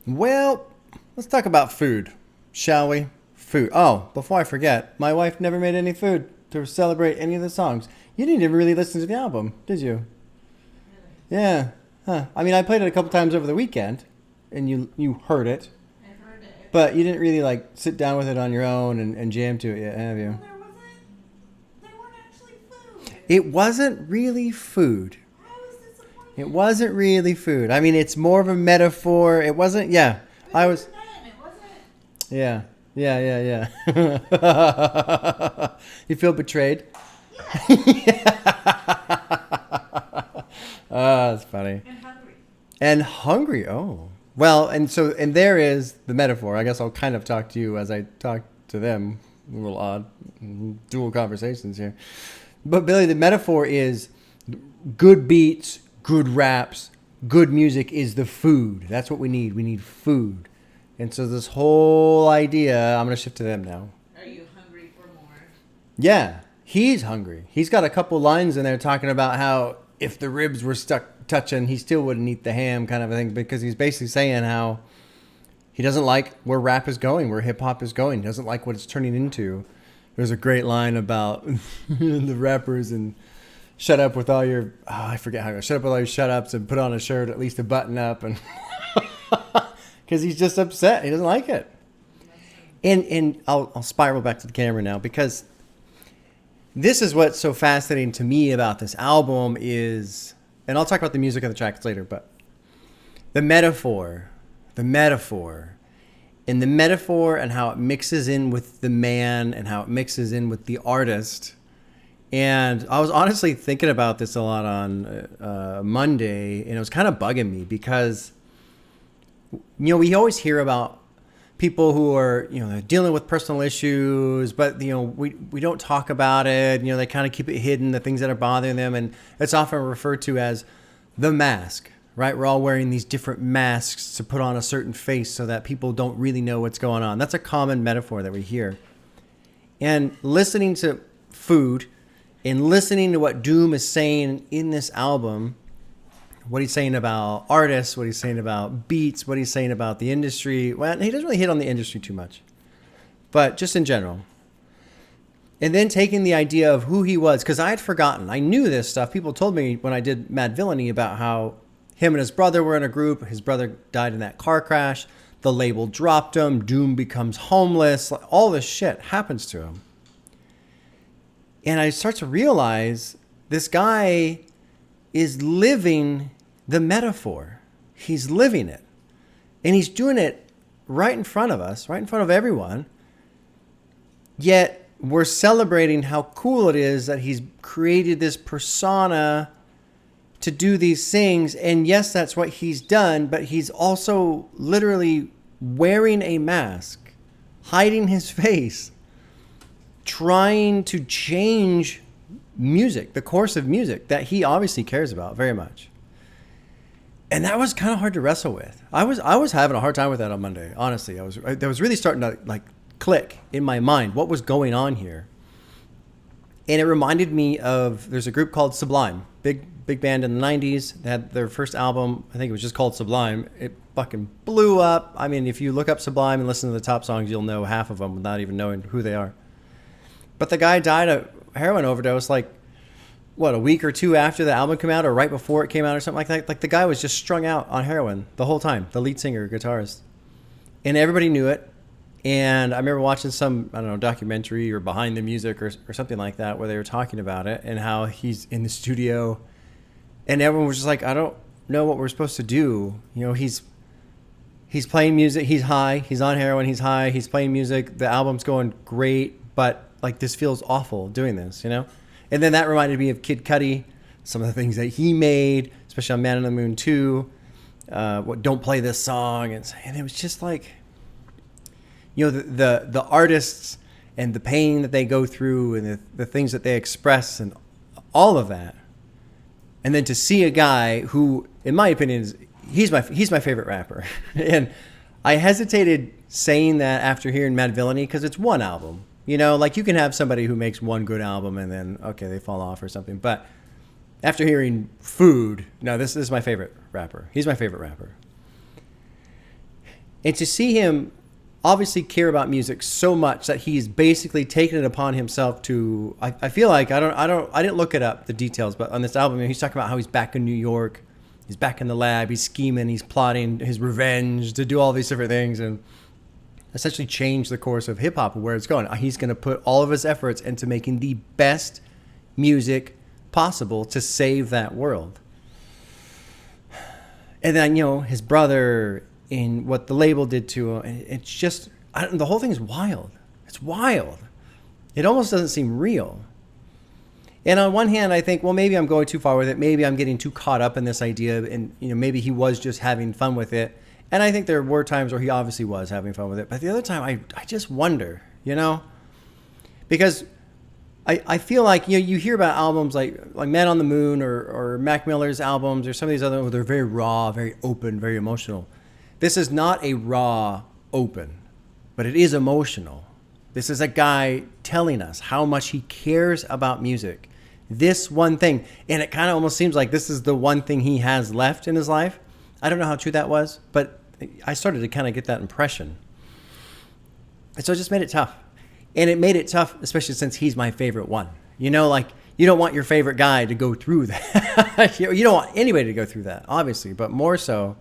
Well, let's talk about food, shall we? Food. Oh, before I forget, my wife never made any food to celebrate any of the songs. You didn't even really listen to the album, did you? Yeah. Huh. I mean, I played it a couple times over the weekend, and you heard it. I heard it. But you didn't really, like, sit down with it on your own and jam to it yet, have you? Well, they weren't actually food. It wasn't really food. I was disappointed. It wasn't really food. I mean, it's more of a metaphor. It wasn't, yeah. But I was, even then, it wasn't. yeah. Yeah. You feel betrayed? Oh, that's funny. And hungry. And hungry. Oh. Well, and there is the metaphor. I guess I'll kind of talk to you as I talk to them. A little odd. Dual conversations here. But Billy, the metaphor is good beats, good raps, good music is the food. That's what we need. We need food. And so this whole idea, I'm going to shift to them now. Are you hungry for more? Yeah, he's hungry. He's got a couple lines in there talking about how if the ribs were stuck touching, he still wouldn't eat the ham kind of a thing, because he's basically saying how he doesn't like where rap is going, where hip hop is going. He doesn't like what it's turning into. There's a great line about the rappers and shut up with all your, I forget how it goes. Shut up with all your shut ups and put on a shirt, at least a button up. And because he's just upset. He doesn't like it. And I'll spiral back to the camera now, because this is what's so fascinating to me about this album is, and I'll talk about the music of the tracks later, but the metaphor, and how it mixes in with the man and how it mixes in with the artist. And I was honestly thinking about this a lot on Monday, and it was kind of bugging me because, we always hear about people who are, they're dealing with personal issues, but, we don't talk about it. They kind of keep it hidden, the things that are bothering them. And it's often referred to as the mask, right? We're all wearing these different masks to put on a certain face so that people don't really know what's going on. That's a common metaphor that we hear. And listening to Food and listening to what Doom is saying in this album, what he's saying about artists, what he's saying about beats, what he's saying about the industry. Well, he doesn't really hit on the industry too much, but just in general. And then taking the idea of who he was, because I had forgotten. I knew this stuff. People told me when I did Madvillainy about how him and his brother were in a group. His brother died in that car crash. The label dropped him. Doom becomes homeless. All this shit happens to him. And I start to realize this guy is living the metaphor. He's living it. And he's doing it right in front of us, right in front of everyone. Yet we're celebrating how cool it is that he's created this persona to do these things. And yes, that's what he's done, but he's also literally wearing a mask, hiding his face, trying to change music, the course of music that he obviously cares about very much. And that was kind of hard to wrestle with. I was having a hard time with that on Monday. Honestly, that was really starting to click in my mind what was going on here. And it reminded me of, there's a group called Sublime, big band in the 90s. They had their first album, I think it was just called Sublime. It fucking blew up. I mean, if you look up Sublime and listen to the top songs, you'll know half of them without even knowing who they are. But the guy died of heroin overdose a week or two after the album came out, or right before it came out or something like that. The guy was just strung out on heroin the whole time, the lead singer, guitarist. And everybody knew it. And I remember watching some, documentary or Behind the Music or something like that, where they were talking about it and how he's in the studio and everyone was just like, I don't know what we're supposed to do. He's playing music. He's high. He's on heroin. He's high. He's playing music. The album's going great, but this feels awful doing this, And then that reminded me of Kid Cudi, some of the things that he made, especially on Man on the Moon 2. Don't Play This Song. And it was just the artists and the pain that they go through and the things that they express and all of that. And then to see a guy who, in my opinion, he's my favorite rapper. And I hesitated saying that after hearing Madvillainy because it's one album. You can have somebody who makes one good album and then, okay, they fall off or something. But after hearing Food, no, this is my favorite rapper. He's my favorite rapper. And to see him obviously care about music so much that he's basically taken it upon himself to, I feel like, I didn't look it up, the details, but on this album, he's talking about how he's back in New York, he's back in the lab, he's scheming, he's plotting his revenge to do all these different things and essentially change the course of hip hop and where it's going. He's going to put all of his efforts into making the best music possible to save that world. And then, his brother, in what the label did to him, it's just, the whole thing is wild. It's wild. It almost doesn't seem real. And on one hand, I think, well, maybe I'm going too far with it. Maybe I'm getting too caught up in this idea, and maybe he was just having fun with it. And I think there were times where he obviously was having fun with it. But the other time, I just wonder, because I feel like, you hear about albums like Man on the Moon or Mac Miller's albums or some of these other ones, they're very raw, very open, very emotional. This is not a raw, open, but it is emotional. This is a guy telling us how much he cares about music. This one thing. And it kind of almost seems like this is the one thing he has left in his life. I don't know how true that was, but I started to kind of get that impression. And so it just made it tough. And it made it tough, especially since he's my favorite one. You don't want your favorite guy to go through that. You don't want anybody to go through that, obviously, but more so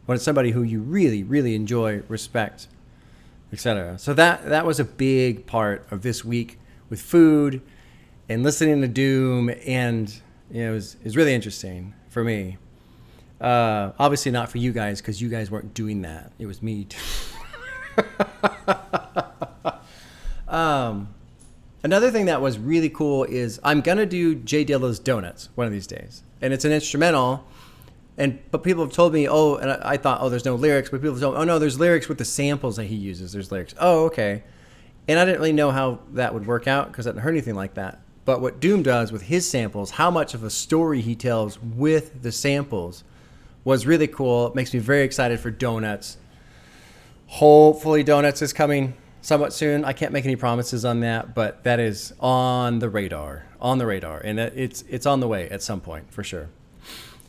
when it's somebody who you really, really enjoy, respect, etc. So that was a big part of this week with food and listening to Doom, and it was really interesting for me. Obviously not for you guys, because you guys weren't doing that. It was me. Another thing that was really cool is I'm gonna do J Dilla's Donuts one of these days, and it's an instrumental. But people have told me, and I thought, there's no lyrics. But people have told me, no, there's lyrics with the samples that he uses. There's lyrics. Oh, okay. And I didn't really know how that would work out because I hadn't heard anything like that. But what Doom does with his samples, how much of a story he tells with the samples, was really cool. It makes me very excited for Donuts. Hopefully Donuts is coming somewhat soon. I can't make any promises on that, but that is on the radar. And it's on the way at some point, for sure.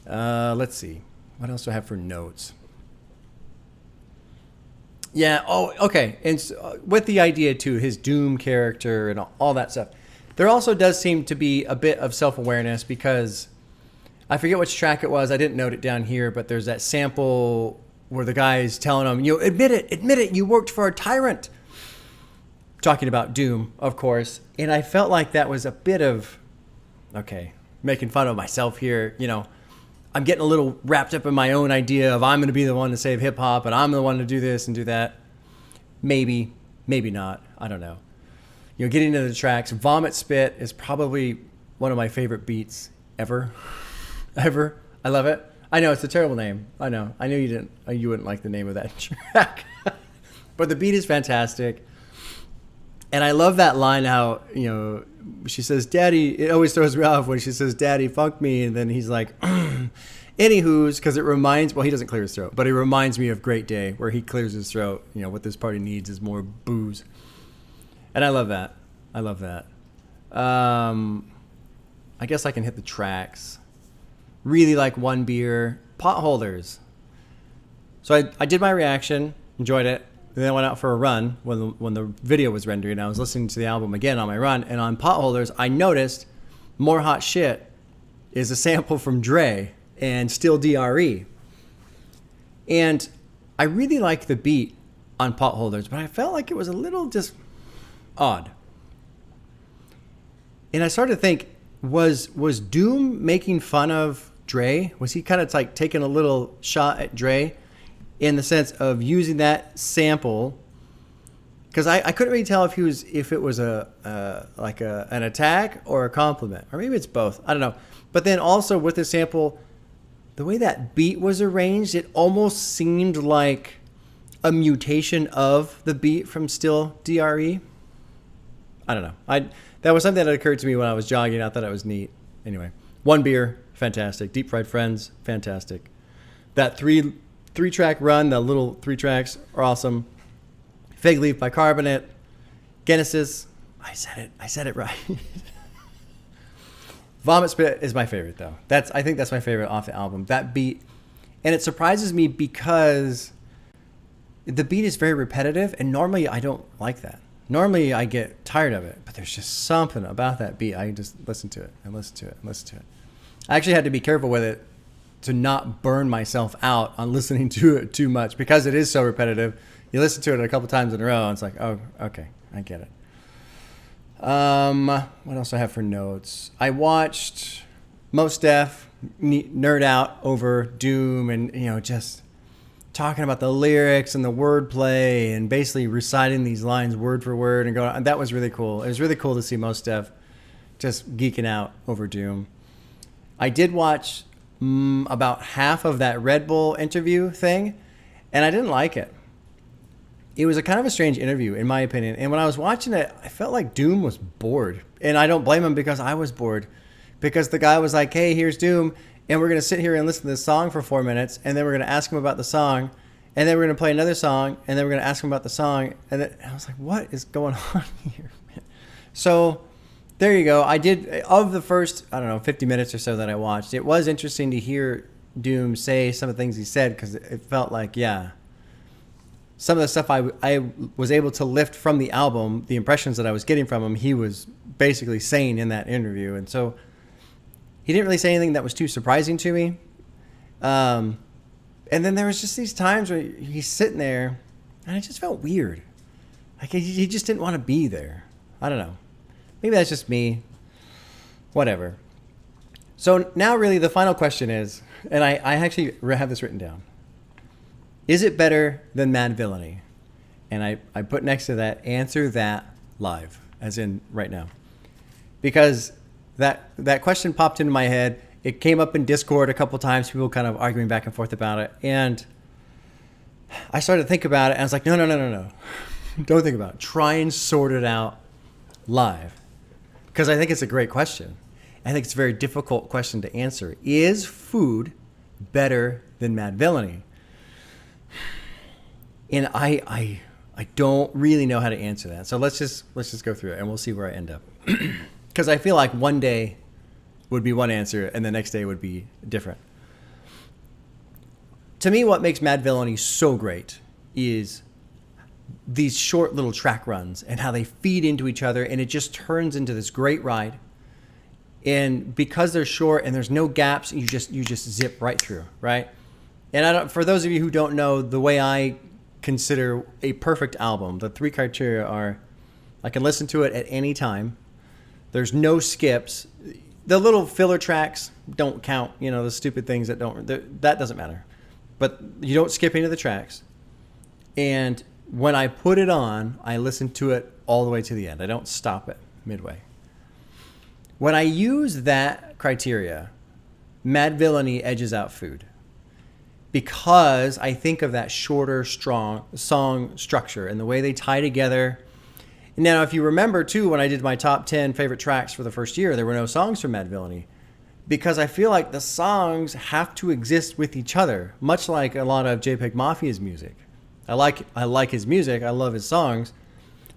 Let's see. What else do I have for notes? Yeah. Oh, okay. And with the idea too, his Doom character and all that stuff, there also does seem to be a bit of self-awareness because I forget which track it was. I didn't note it down here, but there's that sample where the guy's telling him, admit it, you worked for a tyrant. Talking about Doom, of course. And I felt like that was a bit of, making fun of myself here, I'm getting a little wrapped up in my own idea of I'm going to be the one to save hip hop and I'm the one to do this and do that. Maybe not. I don't know. Getting into the tracks. Vomit Spit is probably one of my favorite beats ever. I love it. I know it's a terrible name. I know. I knew you wouldn't like the name of that track. But the beat is fantastic. And I love that line how, she says, Daddy, it always throws me off when she says, Daddy, funk me. And then he's like, anywho's, because it reminds, he doesn't clear his throat, but it reminds me of Great Day where he clears his throat. What this party needs is more booze. And I love that. I guess I can hit the tracks. Really like One Beer, Potholders. So I did my reaction, enjoyed it. And then I went out for a run when the video was rendering. I was listening to the album again on my run. And on Potholders, I noticed More Hot Shit is a sample from Dre and Still DRE. And I really like the beat on Potholders, but I felt like it was a little just odd. And I started to think, was Doom making fun of Dre? Was he kind of like taking a little shot at Dre? In the sense of using that sample, because I couldn't really tell if it was an attack or a compliment, or maybe it's both. I don't know. But then also with the sample, the way that beat was arranged, it almost seemed like a mutation of the beat from Still DRE. I don't know. That was something that occurred to me when I was jogging. I thought it was neat. Anyway, One Beer, fantastic. Deep Fried Friends, fantastic. That three-track run, the little 3 tracks are awesome. Fig Leaf by Carbonate. Genesis. I said it right. Vomit Spit is my favorite, though. I think that's my favorite off the album. That beat. And it surprises me because the beat is very repetitive, and normally I don't like that. Normally I get tired of it, but there's just something about that beat. I just listen to it and listen to it and listen to it. I actually had to be careful with it to not burn myself out on listening to it too much because it is so repetitive. You listen to it a couple times in a row, and it's like, oh, okay, I get it. What else do I have for notes? I watched Mos Def nerd out over Doom and, just talking about the lyrics and the wordplay and basically reciting these lines word for word and going. And that was really cool. It was really cool to see Mos Def just geeking out over Doom. I did watch about half of that Red Bull interview thing, and I didn't like it. It was a kind of a strange interview, in my opinion. And when I was watching it, I felt like Doom was bored. And I don't blame him because I was bored. Because the guy was like, hey, here's Doom, and we're going to sit here and listen to this song for 4 minutes, and then we're going to ask him about the song, and then we're going to play another song, and then we're going to ask him about the song. And then I was like, what is going on here, man? So there you go. I did, of the first, 50 minutes or so that I watched, it was interesting to hear Doom say some of the things he said, because it felt like, yeah, some of the stuff I was able to lift from the album, the impressions that I was getting from him, he was basically saying in that interview. And so he didn't really say anything that was too surprising to me. And then there was just these times where he's sitting there, and it just felt weird. Like he just didn't want to be there. I don't know. Maybe that's just me. Whatever. So now really the final question is, and I actually have this written down. Is it better than Madvillainy? And I put next to that, answer that live, as in right now. Because that question popped into my head. It came up in Discord a couple times, people kind of arguing back and forth about it. And I started to think about it, and I was like, no. Don't think about it. Try and sort it out live. Because I think it's a great question. I think it's a very difficult question to answer. Is food better than Madvillainy? And I don't really know how to answer that. So let's just go through it, and we'll see where I end up. Because I feel like one day would be one answer, and the next day would be different. To me, what makes Madvillainy so great is these short little track runs and how they feed into each other, and it just turns into this great ride. And because they're short and there's no gaps, you just zip right through, right? And for those of you who don't know, the way I consider a perfect album, the 3 criteria are: I can listen to it at any time. There's no skips. The little filler tracks don't count. The stupid things that doesn't matter. But you don't skip any of the tracks. And when I put it on, I listen to it all the way to the end. I don't stop it midway. When I use that criteria, Madvillainy edges out food. Because I think of that shorter, strong song structure and the way they tie together. Now, if you remember, too, when I did my top 10 favorite tracks for the first year, there were no songs from Madvillainy. Because I feel like the songs have to exist with each other, much like a lot of JPEG Mafia's music. I like his music, I love his songs,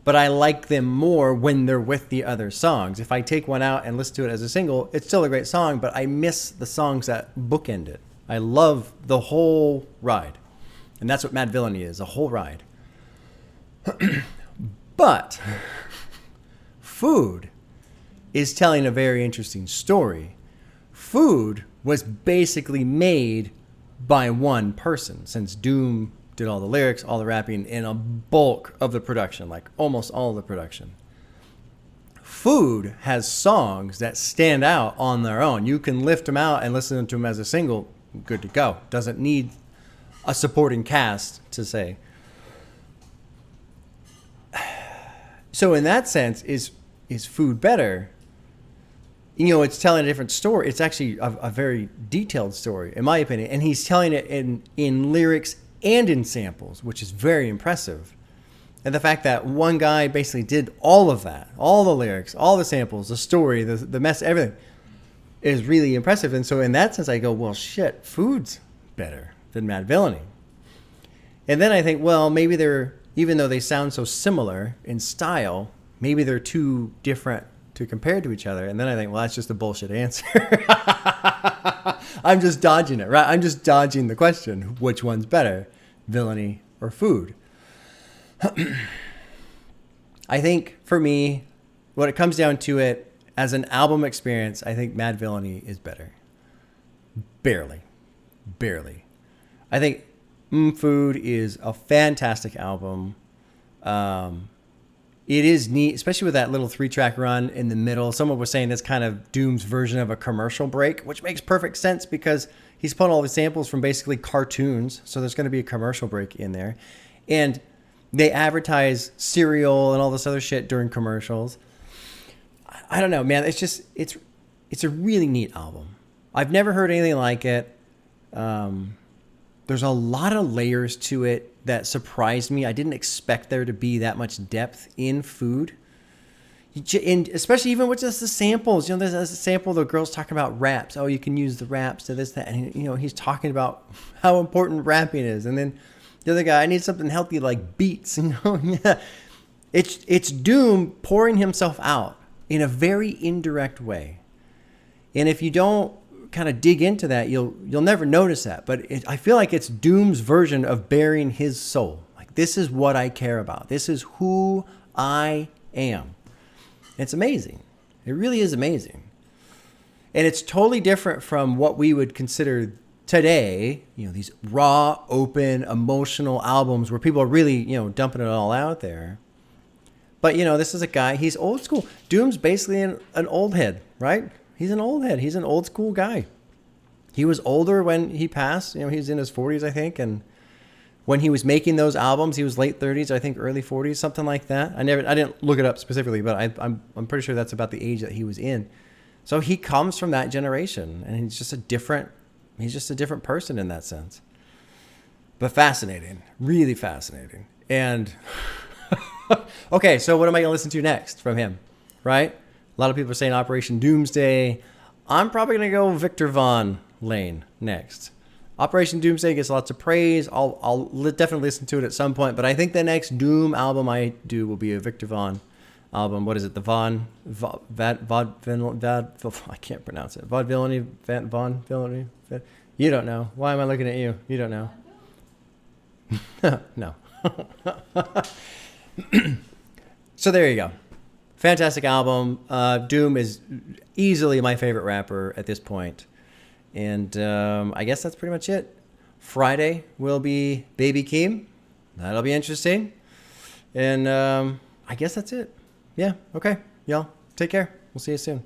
but I like them more when they're with the other songs. If I take one out and listen to it as a single, it's still a great song, but I miss the songs that bookend it. I love the whole ride. And that's what Madvillainy is, a whole ride. But Food is telling a very interesting story. Food was basically made by one person, since Doom did all the lyrics, all the rapping, and a bulk of the production, like almost all of the production. Food has songs that stand out on their own. You can lift them out and listen to them as a single, good to go. Doesn't need a supporting cast to say. So in that sense, is Food better? It's telling a different story. It's actually a very detailed story, in my opinion. And he's telling it in lyrics and in samples, which is very impressive. And the fact that one guy basically did all of that, all the lyrics, all the samples, the story, the mess, everything, is really impressive. And so in that sense, I go, well, shit, Food's better than Madvillainy. And then I think, well, maybe even though they sound so similar in style, maybe they're too different to compare to each other. And then I think, well, that's just a bullshit answer. I'm just dodging it, right? I'm just dodging the question. Which one's better, Villainy or food. I think for me, when it comes down to it, as an album experience, I think Madvillainy is better. Barely. I think Food is a fantastic album. It is neat, especially with that little 3-track run in the middle. Someone was saying that's kind of Doom's version of a commercial break, which makes perfect sense because he's pulling all the samples from basically cartoons. So there's going to be a commercial break in there. And they advertise cereal and all this other shit during commercials. I don't know, man. It's a really neat album. I've never heard anything like it. There's a lot of layers to it that surprised me. I didn't expect there to be that much depth in Food. And especially even with just the samples. There's a sample, the girl's talking about raps. Oh, you can use the raps to this, that. And, he's talking about how important rapping is. And then the other guy, I need something healthy like beats. Yeah. It's Doom pouring himself out in a very indirect way. And if you don't kind of dig into that, you'll never notice that. But I feel like it's Doom's version of bearing his soul. Like, this is what I care about. This is who I am. It's amazing. It really is amazing. And it's totally different from what we would consider today, these raw, open, emotional albums where people are really, dumping it all out there. But, this is a guy, he's old school. Doom's basically an old head, right? He's an old head. He's an old school guy. He was older when he passed. He's in his 40s, I think. And when he was making those albums, he was late 30s, I think early 40s, something like that. I didn't look it up specifically, but I'm pretty sure that's about the age that he was in. So he comes from that generation, and he's just a different person in that sense. But fascinating, really fascinating. And okay, so what am I going to listen to next from him, right? A lot of people are saying Operation Doomsday. I'm probably going to go Victor Von Lane next. Operation Doomsday gets lots of praise. I'll definitely listen to it at some point, but I think the next Doom album I do will be a Victor Von album. What is it? The I can't pronounce it. Vaudevillainy. You don't know. Why am I looking at you? You don't know. No. So there you go. Fantastic album. Doom is easily my favorite rapper at this point. And I guess that's pretty much it. Friday will be Baby Keem. That'll be interesting. And I guess that's it. Yeah, okay. Y'all, take care. We'll see you soon.